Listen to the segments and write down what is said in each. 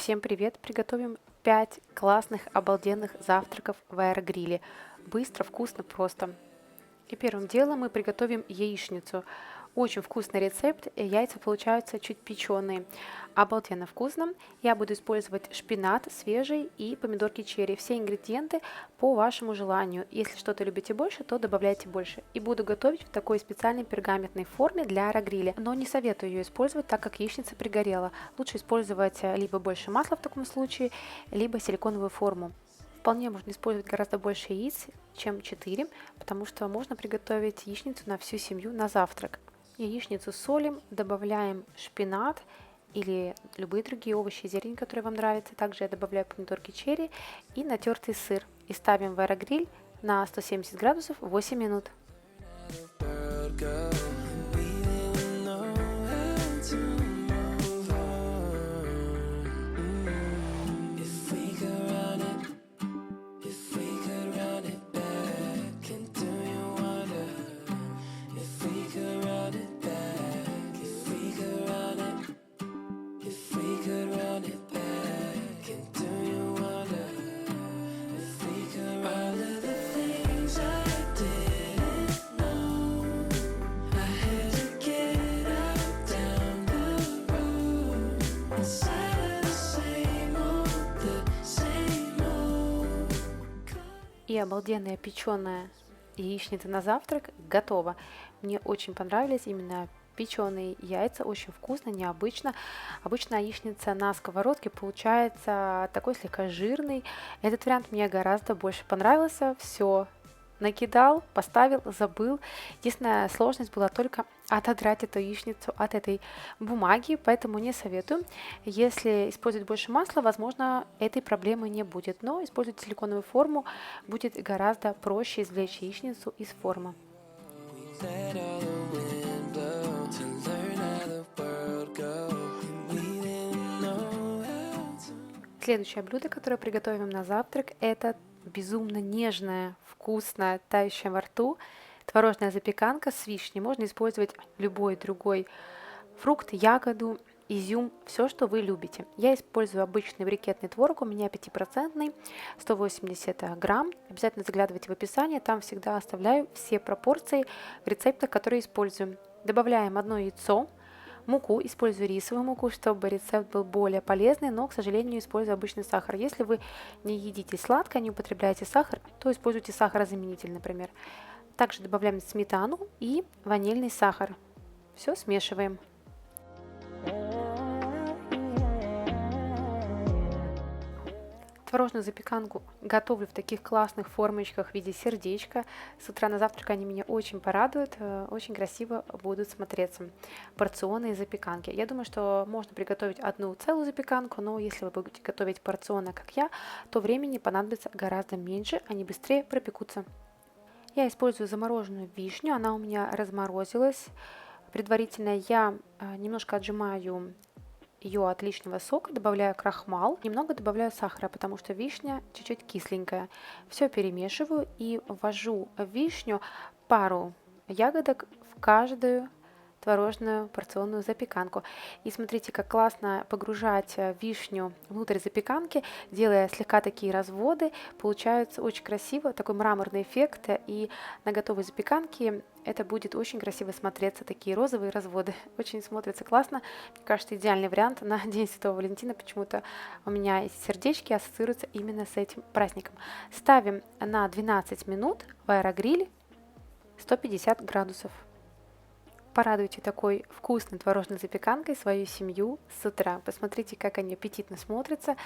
Всем привет! Приготовим 5 классных, обалденных завтраков в аэрогриле. Быстро, вкусно, просто. И первым делом мы приготовим яичницу. Очень вкусный рецепт, и яйца получаются чуть печеные. Обалденно вкусно. Я буду использовать шпинат свежий и помидорки черри. Все ингредиенты по вашему желанию. Если что-то любите больше, то добавляйте больше. И буду готовить в такой специальной пергаментной форме для аэрогриля. Но не советую ее использовать, так как яичница пригорела. Лучше использовать либо больше масла в таком случае, либо силиконовую форму. Вполне можно использовать гораздо больше яиц, чем 4, потому что можно приготовить яичницу на всю семью на завтрак. Яичницу солим, добавляем шпинат или любые другие овощи и зелень, которые вам нравятся. Также я добавляю помидорки черри и натертый сыр. И ставим в аэрогриль на 170 градусов 8 минут. И обалденная печеная яичница на завтрак готова. Мне очень понравились именно печеные яйца, очень вкусно, необычно. Обычно яичница на сковородке получается такой слегка жирный. Этот вариант мне гораздо больше понравился. Все накидал, поставил, забыл. Единственная сложность была только отодрать эту яичницу от этой бумаги, поэтому не советую. Если использовать больше масла, возможно, этой проблемы не будет, но использовать силиконовую форму будет гораздо проще извлечь яичницу из формы. Следующее блюдо, которое приготовим на завтрак, это безумно нежная, вкусная, тающая во рту творожная запеканка с вишней. Можно использовать любой другой фрукт, ягоду, изюм, все, что вы любите. Я использую обычный брикетный творог, у меня 5%, 180 грамм. Обязательно заглядывайте в описание, там всегда оставляю все пропорции в рецептах, которые используем. Добавляем одно яйцо, муку, использую рисовую муку, чтобы рецепт был более полезный, но, к сожалению, использую обычный сахар. Если вы не едите сладкое, не употребляете сахар, то используйте сахарозаменитель, например. Также добавляем сметану и ванильный сахар. Все смешиваем. Творожную запеканку готовлю в таких классных формочках в виде сердечка. С утра на завтрак они меня очень порадуют, очень красиво будут смотреться. Порционные запеканки. Я думаю, что можно приготовить одну целую запеканку, но если вы будете готовить порционно, как я, то времени понадобится гораздо меньше, они быстрее пропекутся. Я использую замороженную вишню, она у меня разморозилась. Предварительно я немножко отжимаю ее от лишнего сока, добавляю крахмал, немного добавляю сахара, потому что вишня чуть-чуть кисленькая. Все перемешиваю и ввожу в вишню пару ягодок в каждую творожную порционную запеканку. И смотрите, как классно погружать вишню внутрь запеканки, делая слегка такие разводы. Получается очень красиво, такой мраморный эффект. И на готовой запеканке это будет очень красиво смотреться, такие розовые разводы. Очень смотрится классно. Мне кажется, идеальный вариант на День Святого Валентина. Почему-то у меня эти сердечки ассоциируются именно с этим праздником. Ставим на 12 минут в аэрогриль 150 градусов. Порадуйте такой вкусной творожной запеканкой свою семью с утра. Посмотрите, как они аппетитно смотрятся.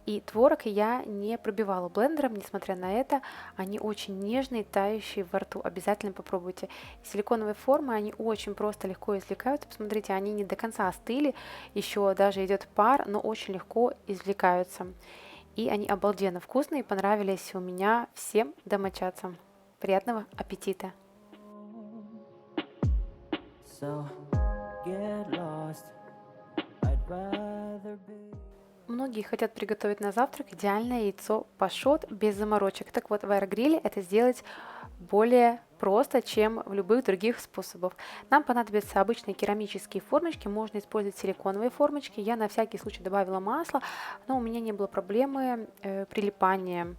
И творог я не пробивала блендером, несмотря на это. Они очень нежные, тающие во рту. Обязательно попробуйте. Силиконовые формы, они очень просто, легко извлекаются. Посмотрите, они не до конца остыли. Еще даже идет пар, но очень легко извлекаются. И они обалденно вкусные, понравились у меня всем домочадцам. Приятного аппетита! Многие хотят приготовить на завтрак идеальное яйцо пашот без заморочек. Так вот, в аэрогриле это сделать более просто, чем в любых других способах. Нам понадобятся обычные керамические формочки, можно использовать силиконовые формочки. Я на всякий случай добавила масло, но у меня не было проблемы прилипания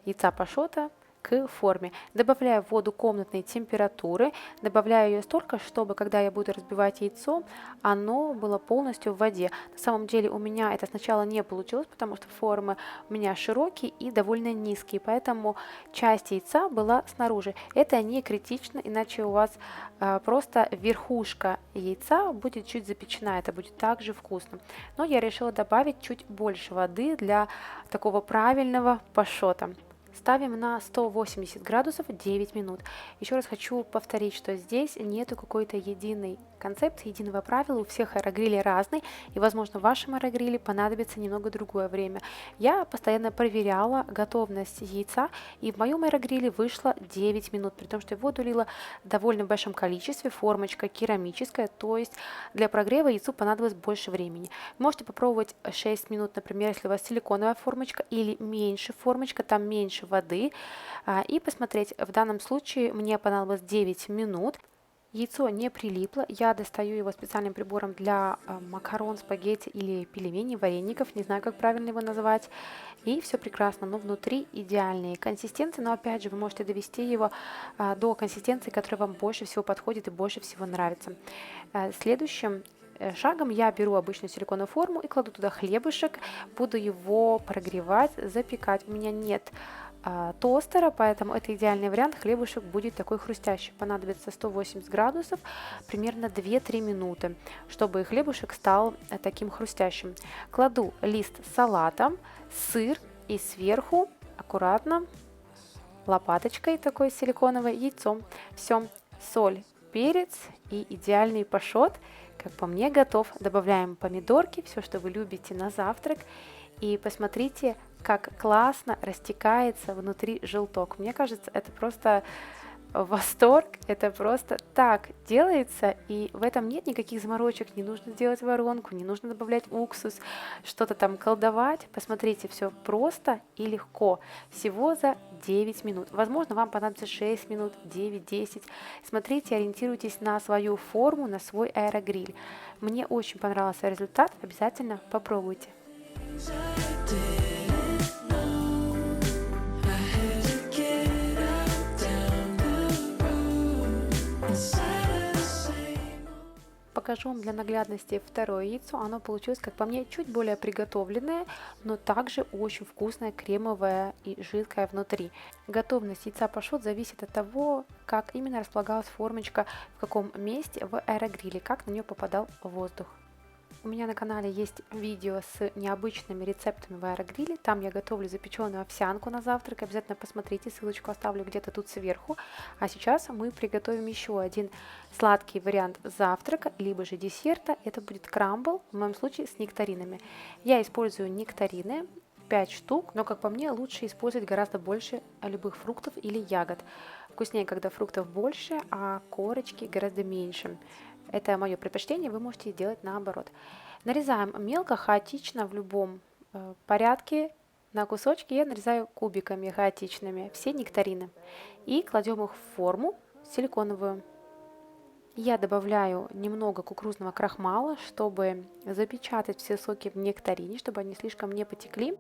яйца пашота к форме. Добавляю воду комнатной температуры, добавляю ее столько, чтобы когда я буду разбивать яйцо, оно было полностью в воде. На самом деле у меня это сначала не получилось, потому что формы у меня широкие и довольно низкие, поэтому часть яйца была снаружи. Это не критично, иначе у вас просто верхушка яйца будет чуть запечена, это будет также вкусно. Но я решила добавить чуть больше воды для такого правильного пашота. Ставим на 180 градусов 9 минут. Еще раз хочу повторить, что здесь нету какой-то единой концепции, единого правила. У всех аэрогрилей разный, и, возможно, в вашем аэрогриле понадобится немного другое время. Я постоянно проверяла готовность яйца, и в моем аэрогриле вышло 9 минут, при том, что я воду лила в довольно большом количестве, формочка керамическая, то есть для прогрева яйцу понадобилось больше времени. Можете попробовать 6 минут, например, если у вас силиконовая формочка или меньше формочка, там меньше воды, и посмотреть. В данном случае мне понадобилось 9 минут. Яйцо не прилипло, я достаю его специальным прибором для макарон, спагетти или пельменей, вареников, не знаю, как правильно его называть, и все прекрасно, но внутри идеальные консистенции, но опять же вы можете довести его до консистенции, которая вам больше всего подходит и больше всего нравится. Следующим шагом я беру обычную силиконовую форму и кладу туда хлебушек, буду его прогревать, запекать. У меня нет тостера, поэтому это идеальный вариант. Хлебушек будет такой хрустящий. Понадобится 180 градусов, примерно 2-3 минуты, чтобы хлебушек стал таким хрустящим. Кладу лист салата, сыр и сверху аккуратно лопаточкой такой силиконовой яйцом. Все, соль, перец и идеальный пашот, как по мне, готов. Добавляем помидорки, все, что вы любите на завтрак. И посмотрите, как классно растекается внутри желток. Мне кажется, это просто восторг, это просто так делается, и в этом нет никаких заморочек, не нужно делать воронку, не нужно добавлять уксус, что-то там колдовать. Посмотрите, все просто и легко, всего за 9 минут. Возможно, вам понадобится 6 минут, 9-10. Смотрите, ориентируйтесь на свою форму, на свой аэрогриль. Мне очень понравился результат, обязательно попробуйте. Покажу вам для наглядности второе яйцо. Оно получилось, как по мне, чуть более приготовленное, но также очень вкусное, кремовое и жидкое внутри. Готовность яйца пашот зависит от того, как именно располагалась формочка, в каком месте в аэрогриле, как на нее попадал воздух. У меня на канале есть видео с необычными рецептами в аэрогриле. Там я готовлю запеченную овсянку на завтрак. Обязательно посмотрите, ссылочку оставлю где-то тут сверху. А сейчас мы приготовим еще один сладкий вариант завтрака, либо же десерта. Это будет крамбл, в моем случае с нектаринами. Я использую нектарины, 5 штук, но, как по мне, лучше использовать гораздо больше любых фруктов или ягод. Вкуснее, когда фруктов больше, а корочки гораздо меньше. Это мое предпочтение, вы можете сделать наоборот. Нарезаем мелко, хаотично, в любом порядке. На кусочки я нарезаю кубиками хаотичными все нектарины. И кладем их в форму силиконовую. Я добавляю немного кукурузного крахмала, чтобы запечатать все соки в нектарине, чтобы они слишком не потекли.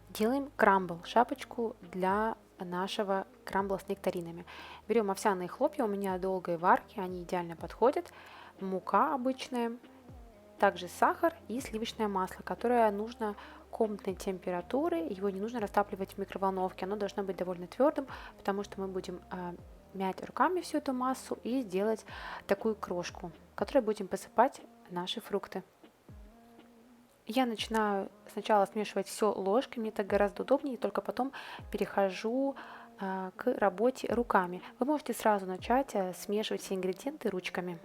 Делаем крамбл, шапочку для нашего крамбла с нектаринами. Берем овсяные хлопья, у меня долгой варки, они идеально подходят. Мука обычная, также сахар и сливочное масло, которое нужно комнатной температуры, его не нужно растапливать в микроволновке, оно должно быть довольно твердым, потому что мы будем мять руками всю эту массу и сделать такую крошку, в которой будем посыпать наши фрукты. Я начинаю сначала смешивать все ложкой, мне так гораздо удобнее, и только потом перехожу к работе руками. Вы можете сразу начать смешивать все ингредиенты ручками.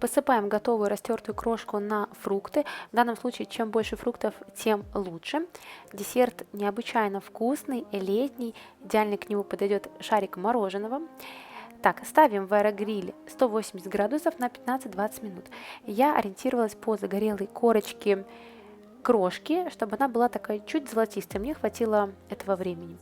Посыпаем готовую растертую крошку на фрукты. В данном случае, чем больше фруктов, тем лучше. Десерт необычайно вкусный, летний. Идеально к нему подойдет шарик мороженого. Так, ставим в аэрогриль 180 градусов на 15-20 минут. Я ориентировалась по загорелой корочке крошки, чтобы она была такая чуть золотистая. Мне хватило этого времени.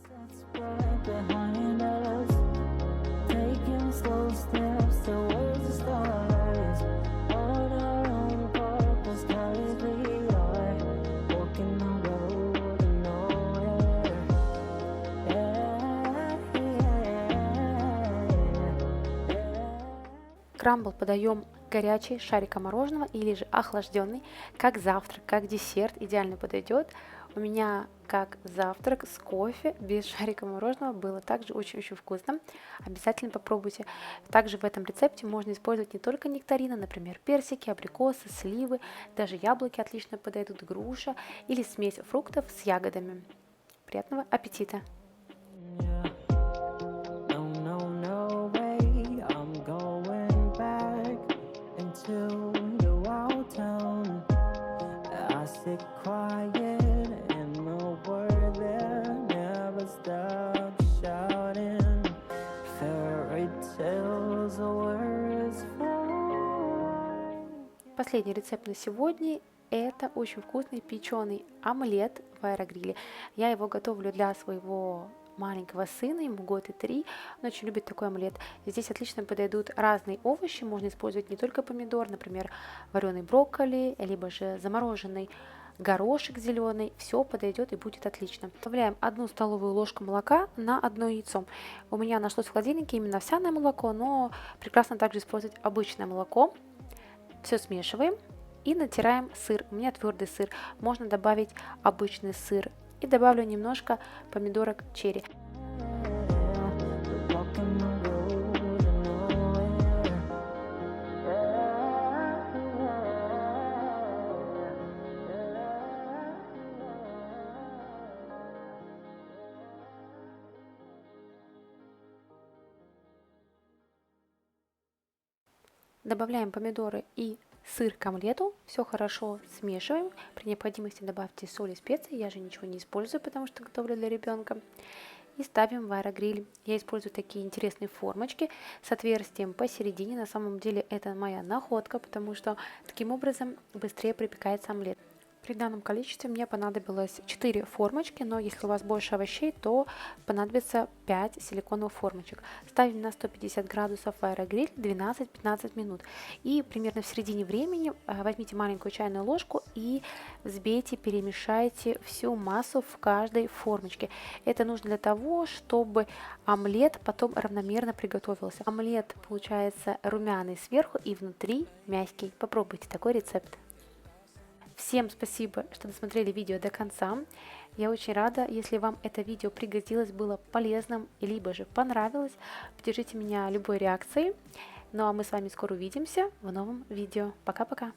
Крамбл подаем горячий, шариком мороженого или же охлажденный, как завтрак, как десерт, идеально подойдет. У меня как завтрак с кофе без шарика мороженого было также очень-очень вкусно. Обязательно попробуйте. Также в этом рецепте можно использовать не только нектарины, например, персики, абрикосы, сливы, даже яблоки отлично подойдут, груша или смесь фруктов с ягодами. Приятного аппетита! Sit quiet and the word there never stops shouting. Fairy tales are words for. Последний рецепт на сегодня – это очень вкусный печеный омлет в аэрогриле. Я его готовлю для своего маленького сына, ему год и 3, он очень любит такой омлет. Здесь отлично подойдут разные овощи, можно использовать не только помидор, например, вареный брокколи, либо же замороженный горошек зеленый, все подойдет и будет отлично. Добавляем 1 столовую ложку молока на 1 яйцо. У меня нашлось в холодильнике именно овсяное молоко, но прекрасно также использовать обычное молоко. Все смешиваем и натираем сыр. У меня твердый сыр, можно добавить обычный сыр. И добавлю немножко помидорок черри. Добавляем помидоры и сыр к омлету, все хорошо смешиваем. При необходимости добавьте соль и специи, я же ничего не использую, потому что готовлю для ребенка. И ставим в аэрогриль. Я использую такие интересные формочки с отверстием посередине. На самом деле это моя находка, потому что таким образом быстрее припекается омлет. При данном количестве мне понадобилось 4 формочки, но если у вас больше овощей, то понадобится 5 силиконовых формочек. Ставим на 150 градусов в аэрогриль 12-15 минут. И примерно в середине времени возьмите маленькую чайную ложку и взбейте, перемешайте всю массу в каждой формочке. Это нужно для того, чтобы омлет потом равномерно приготовился. Омлет получается румяный сверху и внутри мягкий. Попробуйте такой рецепт. Всем спасибо, что досмотрели видео до конца. Я очень рада, если вам это видео пригодилось, было полезным, либо же понравилось. Поддержите меня любой реакцией. Ну а мы с вами скоро увидимся в новом видео. Пока-пока!